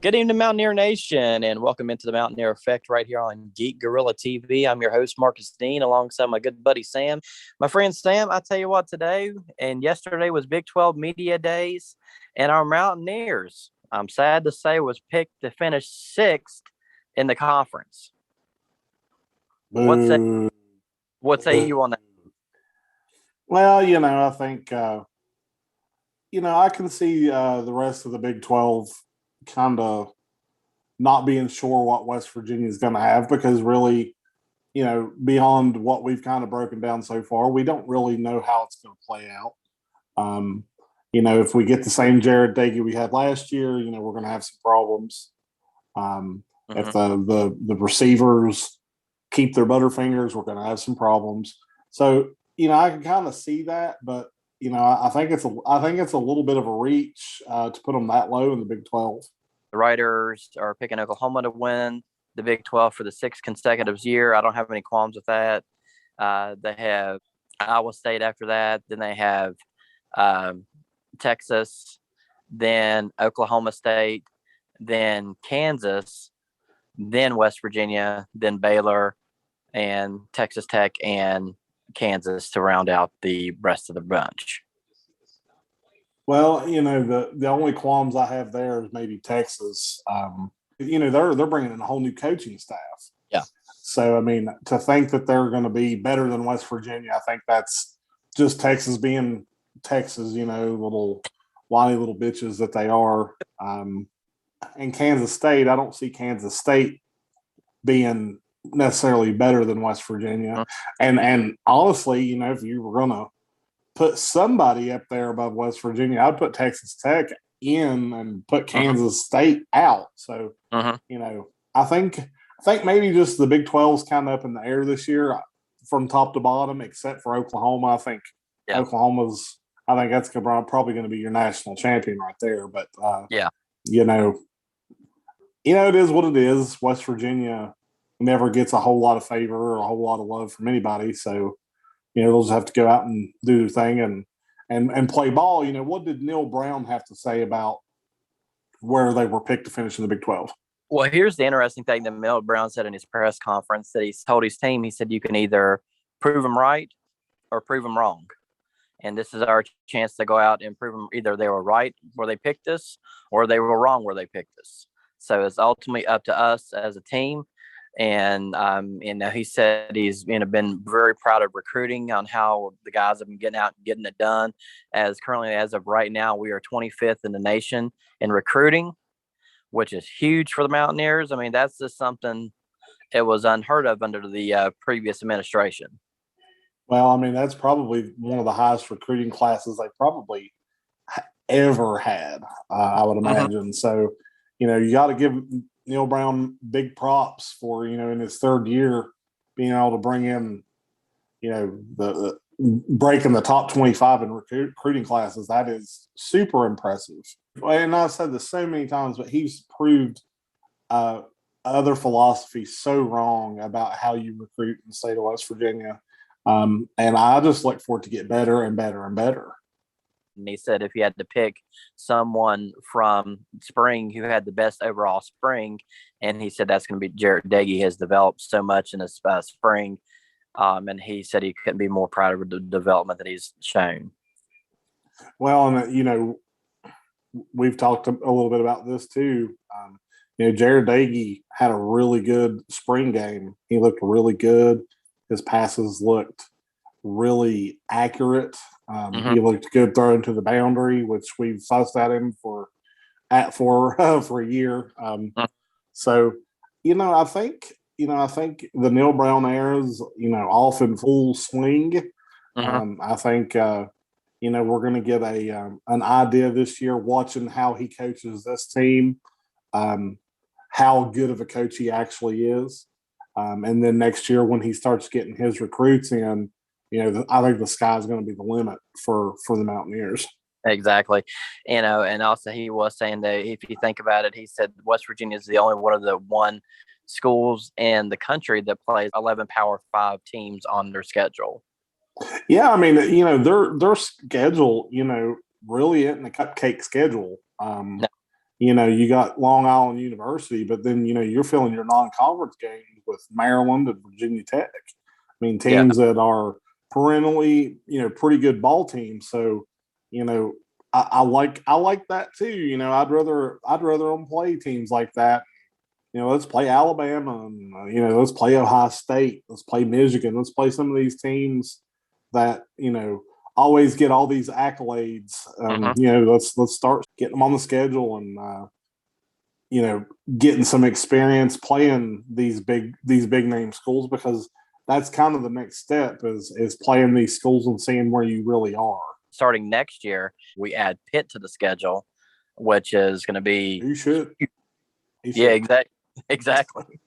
Good evening, Mountaineer Nation, and welcome into the Mountaineer Effect right here on Geek Gorilla TV. I'm your host, Marcus Dean, alongside my good buddy Sam. My friend Sam, I tell you what, today and yesterday was Big 12 Media Days, and our Mountaineers, I'm sad to say, was picked to finish sixth in the conference. What say you on that? Well, I think, I can see the rest of the Big 12 kind of not being sure what West Virginia is going to have because really, beyond what we've kind of broken down so far, we don't really know how it's going to play out. If we get the same Jared Dagey we had last year, we're going to have some problems. If the receivers keep their butterfingers, we're going to have some problems. So, I can kind of see that, but I think it's a little bit of a reach to put them that low in the Big 12. The writers are picking Oklahoma to win the Big 12 for the sixth consecutive year. I don't have any qualms with that. They have Iowa State after that. Then they have Texas, then Oklahoma State, then Kansas, then West Virginia, then Baylor, and Texas Tech and Kansas to round out the rest of the bunch. Well, the only qualms I have there is maybe Texas. They're bringing in a whole new coaching staff. Yeah. So, to think that they're going to be better than West Virginia, I think that's just Texas being Texas, little whiny little bitches that they are. And Kansas State, I don't see Kansas State being necessarily better than West Virginia. And honestly, if you were going to put somebody up there above West Virginia, I'd put Texas Tech in and put Kansas State out. So, I think maybe just the Big 12 is kind of up in the air this year from top to bottom, except for Oklahoma. I think Oklahoma's, that's probably going to be your national champion right there. But, it is what it is. West Virginia never gets a whole lot of favor or a whole lot of love from anybody. So, they'll just have to go out and do their thing and play ball. What did Neil Brown have to say about where they were picked to finish in the Big 12? Well, here's the interesting thing that Neil Brown said in his press conference that he told his team, he said, you can either prove them right or prove them wrong. And this is our chance to go out and prove them either they were right where they picked us or they were wrong where they picked us. So it's ultimately up to us as a team. And he said he's been very proud of recruiting on how the guys have been getting out and getting it done. As of right now, we are 25th in the nation in recruiting, which is huge for the Mountaineers. That's just something it was unheard of under the previous administration. Well, that's probably one of the highest recruiting classes they probably ever had, I would imagine. So, you got to give Neil Brown big props for, in his third year, being able to bring in, the breaking the top 25 in recruiting classes. That is super impressive. And I've said this so many times, but he's proved other philosophies so wrong about how you recruit in the state of West Virginia. And I just look for it to get better and better and better. And he said if he had to pick someone from spring who had the best overall spring, and he said that's going to be Jared Dagey. Has developed so much in his spring, and he said he couldn't be more proud of the development that he's shown. Well, and we've talked a little bit about this too. Jared Dagey had a really good spring game. He looked really good. His passes looked really accurate. He looked good throwing to the boundary, which we've fussed at him for a year. So, I think the Neil Brown era is, off in full swing. I think, we're going to get an idea this year watching how he coaches this team, how good of a coach he actually is. And then next year when he starts getting his recruits in, I think the sky's going to be the limit for the Mountaineers. Exactly. And also he was saying that if you think about it, he said West Virginia is the only one of the schools in the country that plays 11 Power 5 teams on their schedule. Yeah, their schedule, really isn't a cupcake schedule. No. you got Long Island University, but then, you're filling your non-conference games with Maryland and Virginia Tech. I mean, Yeah. teams that are perennially, pretty good ball teams. So, I like that too. I'd rather them play teams like that. Let's play Alabama and, let's play Ohio State. Let's play Michigan. Let's play some of these teams that, always get all these accolades. Let's start getting them on the schedule and, getting some experience playing these big name schools, because that's kind of the next step is playing these schools and seeing where you really are. Starting next year, we add Pitt to the schedule, which is going to be. You should. Yeah, exactly.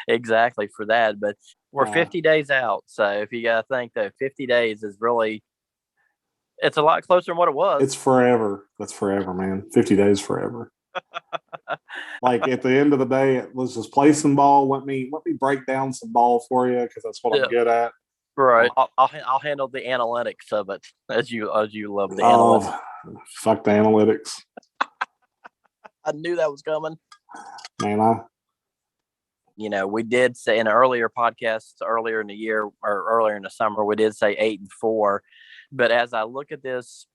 Exactly for that. But we're 50 days out. So if you got to think that 50 days is really, it's a lot closer than what it was. It's forever. That's forever, man. 50 days forever. Like at the end of the day, let's just play some ball. Let me break down some ball for you, because that's what I'm good at. Right. I'll handle the analytics of it, as you love the analytics. Fuck the analytics. I knew that was coming. Man, we did say in earlier podcasts earlier in the year or earlier in the summer, we did say 8-4. But as I look at this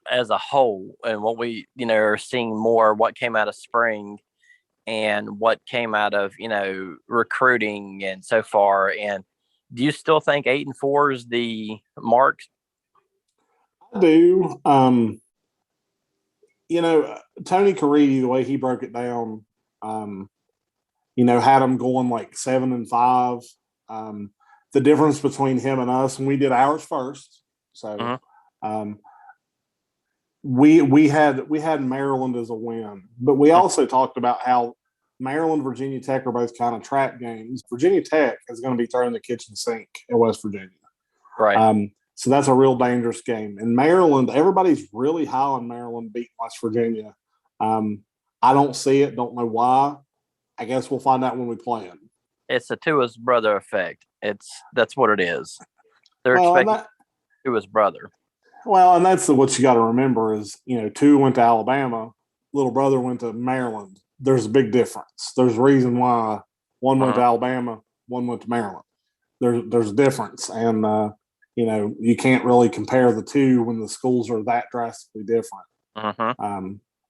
as a whole and what we, are seeing more, what came out of spring and what came out of, recruiting and so far. And do you still think 8-4 is the mark? I do. Tony Caridi, the way he broke it down, had him going like 7-5. The difference between him and us, and we did ours first. So, we had Maryland as a win, but we also talked about how Maryland, Virginia Tech are both kind of trap games. Virginia Tech is going to be throwing the kitchen sink at West Virginia. Right. So that's a real dangerous game. And Maryland, everybody's really high on Maryland beating West Virginia. I don't see it. Don't know why. I guess we'll find out when we play them. It's a Tua's brother effect. That's what it is. They're expecting Tua's brother. Well, and that's what you got to remember is, Tua went to Alabama, little brother went to Maryland. There's a big difference. There's a reason why one went to Alabama, one went to Maryland. There's a difference. And, you can't really compare the two when the schools are that drastically different.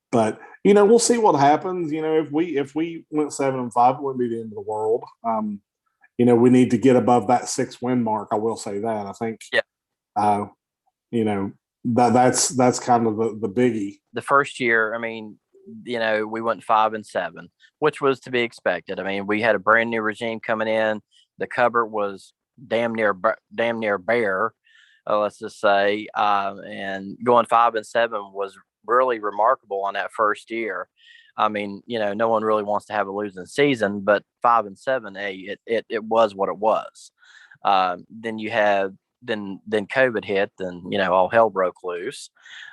But we'll see what happens. If we went 7-5, it wouldn't be the end of the world. We need to get above that 6-win mark. I will say that. I think. Yeah. That's kind of the biggie. The first year, I mean, we went 5-7, which was to be expected. I mean, we had a brand new regime coming in. The cupboard was damn near bare, let's just say, and going 5-7 was really remarkable on that first year. I mean, no one really wants to have a losing season, but 5-7, it was what it was. Then you have then COVID hit, then all hell broke loose.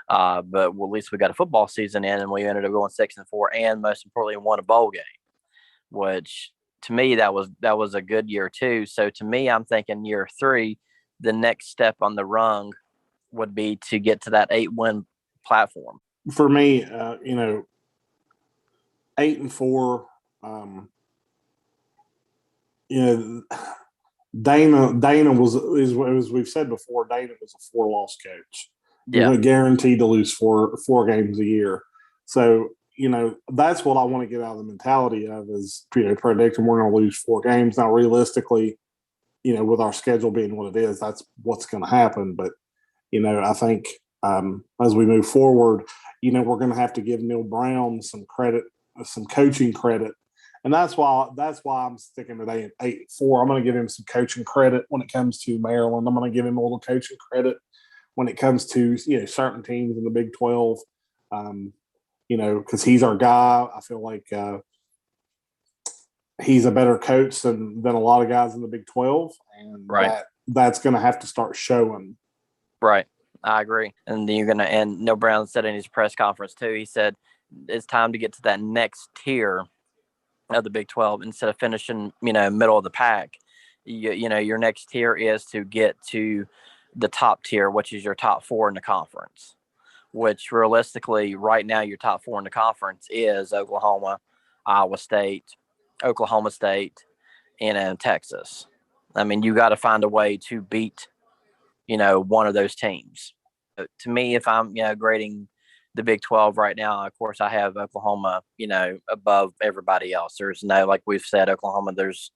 But at least we got a football season in, and we ended up going 6-4, and most importantly, won a bowl game, which to me that was a good year too. So to me, I'm thinking year 3, the next step on the rung would be to get to that 8-win platform. For me, 8-4. Dana was, as we've said before, Dana was a 4-loss coach. Yeah, guaranteed to lose four games a year. So that's what I want to get out of the mentality of is predicting we're going to lose 4 games. Now, realistically, with our schedule being what it is, that's what's going to happen. But I think as we move forward, we're going to have to give Neil Brown some credit, some coaching credit. And that's why I'm sticking at 8-4. I'm going to give him some coaching credit when it comes to Maryland. I'm going to give him a little coaching credit when it comes to certain teams in the Big 12. Because he's our guy. I feel like he's a better coach than a lot of guys in the Big 12, and that's going to have to start showing. Right, I agree. And and Neil Brown said in his press conference too. He said it's time to get to that next tier of the Big 12 instead of finishing, middle of the pack. Your next tier is to get to the top tier, which is your top 4 in the conference, which realistically right now your top 4 in the conference is Oklahoma, Iowa State, Oklahoma State, and Texas. I mean, you got to find a way to beat, one of those teams. To me, if I'm, grading the Big 12 right now, of course, I have Oklahoma, above everybody else. There's no, like we've said, Oklahoma, there's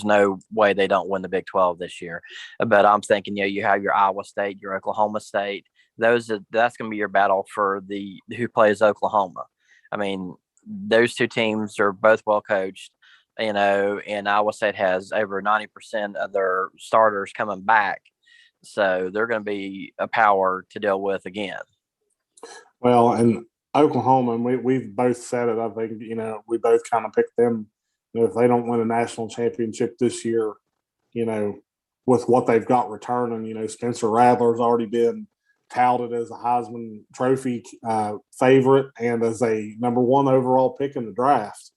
no way they don't win the Big 12 this year. But I'm thinking, you have your Iowa State, your Oklahoma State. That's going to be your battle for the who plays Oklahoma. I mean, those two teams are both well coached, and Iowa State has over 90% of their starters coming back. So they're going to be a power to deal with again. Well, and Oklahoma, and we've both said it. I think, we both kind of picked them. If they don't win a national championship this year, with what they've got returning, Spencer Rattler's already been touted as a Heisman Trophy favorite and as a number 1 overall pick in the draft.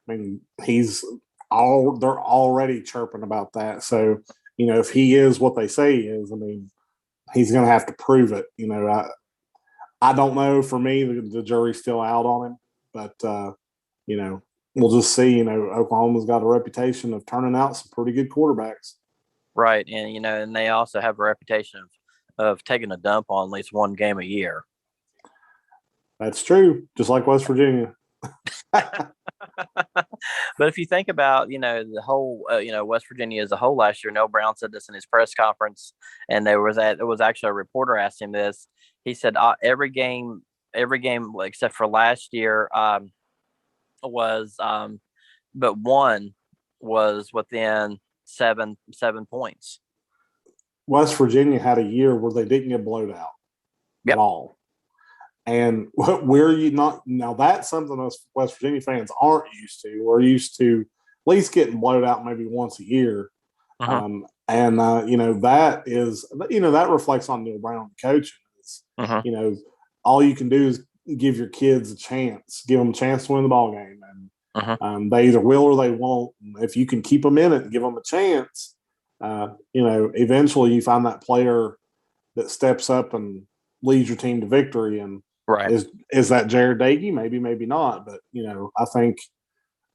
I mean, they're already chirping about that. So, if he is what they say he is, I mean, he's going to have to prove it. I don't know. For me, the jury's still out on him, but we'll just see. Oklahoma's got a reputation of turning out some pretty good quarterbacks. Right, and and they also have a reputation of taking a dump on at least one game a year. That's true, just like West Virginia. But if you think about, the whole, West Virginia as a whole last year, Neil Brown said this in his press conference, and there was actually a reporter asked him this. He said every game except for last year was, but one was within seven points. West Virginia had a year where they didn't get blowed out at all. And where you not now, that's something us West Virginia fans aren't used to. We're used to at least getting blowed out maybe once a year. Uh-huh. That is, that reflects on Neil Brown coaching. Uh-huh. All you can do is give your kids a chance, give them a chance to win the ball game. And Uh-huh. they either will or they won't. If you can keep them in it and give them a chance, eventually you find that player that steps up and leads your team to victory. And Right. Is that JERD? Maybe, maybe not. But, I think,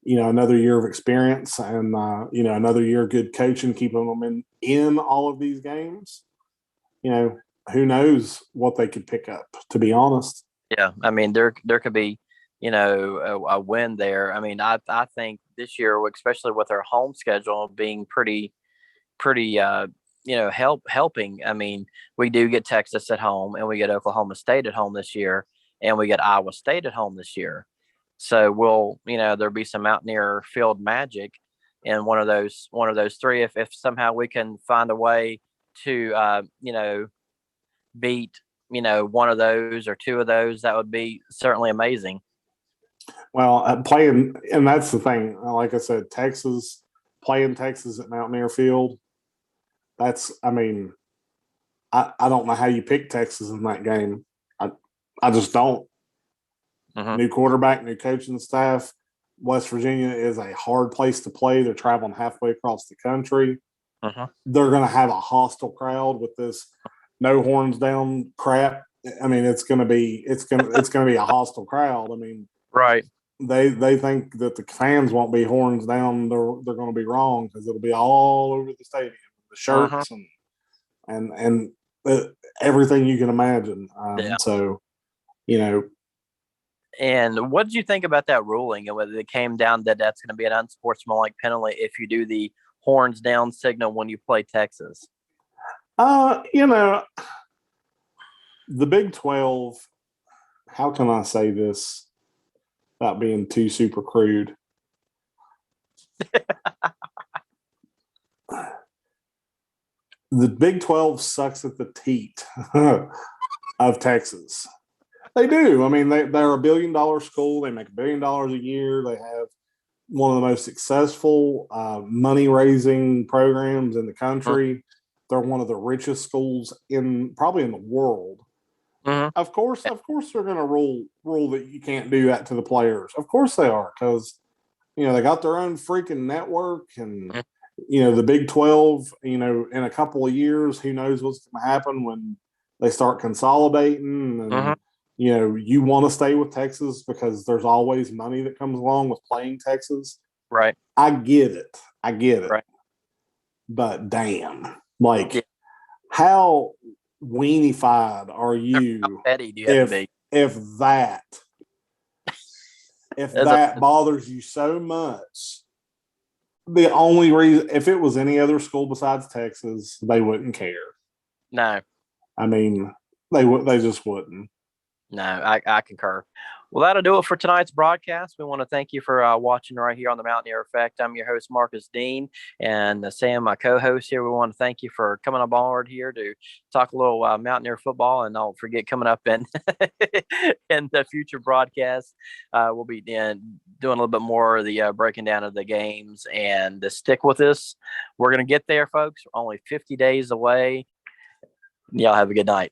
another year of experience and, another year of good coaching, keeping them in all of these games, who knows what they could pick up, to be honest. Yeah. I mean, there could be, a win there. I mean, I think this year, especially with our home schedule being pretty, helping. I mean, we do get Texas at home, and we get Oklahoma State at home this year, and we get Iowa State at home this year. So we'll, there'll be some Mountaineer field magic in one of those three. If somehow we can find a way to, beat, one of those or two of those, that would be certainly amazing. Well, and that's the thing. Like I said, playing Texas at Mountaineer Field. I don't know how you pick Texas in that game. I just don't. Uh-huh. New quarterback, new coaching staff. West Virginia is a hard place to play. They're traveling halfway across the country. Uh-huh. They're going to have a hostile crowd with this no horns down crap. I mean, it's going to be a hostile crowd. I mean, right. They think that the fans won't be horns down. They're going to be wrong because it'll be all over the stadium, the shirts uh-huh. and everything you can imagine. So, And what did you think about that ruling and whether it came down that that's going to be an unsportsmanlike penalty if you do the horns down signal when you play Texas? The Big 12, how can I say this without being too super crude? The Big 12 sucks at the teat of Texas. They do. I mean, they're a $1 billion school. They make $1 billion a year. They have one of the most successful money-raising programs in the country. They're one of the richest schools probably in the world. Of course, they're going to rule that you can't do that to the players. Of course they are, because they got their own freaking network, and the Big 12. In a couple of years, who knows what's going to happen when they start consolidating, and you want to stay with Texas because there's always money that comes along with playing Texas. Right. I get it. Right. But damn, how weenie-fied are you? How petty do you have to be? If that bothers you so much, the only reason, if it was any other school besides Texas, they wouldn't care. No. I mean, they just wouldn't. No, I concur. Well, that'll do it for tonight's broadcast. We want to thank you for watching right here on the Mountaineer Effect. I'm your host, Marcus Dean, and Sam, my co-host here. We want to thank you for coming aboard here to talk a little Mountaineer football. And don't forget, coming up in in the future broadcast, we'll be doing a little bit more of the breaking down of the games. And to stick with us, we're going to get there, folks. We're only 50 days away. Y'all have a good night.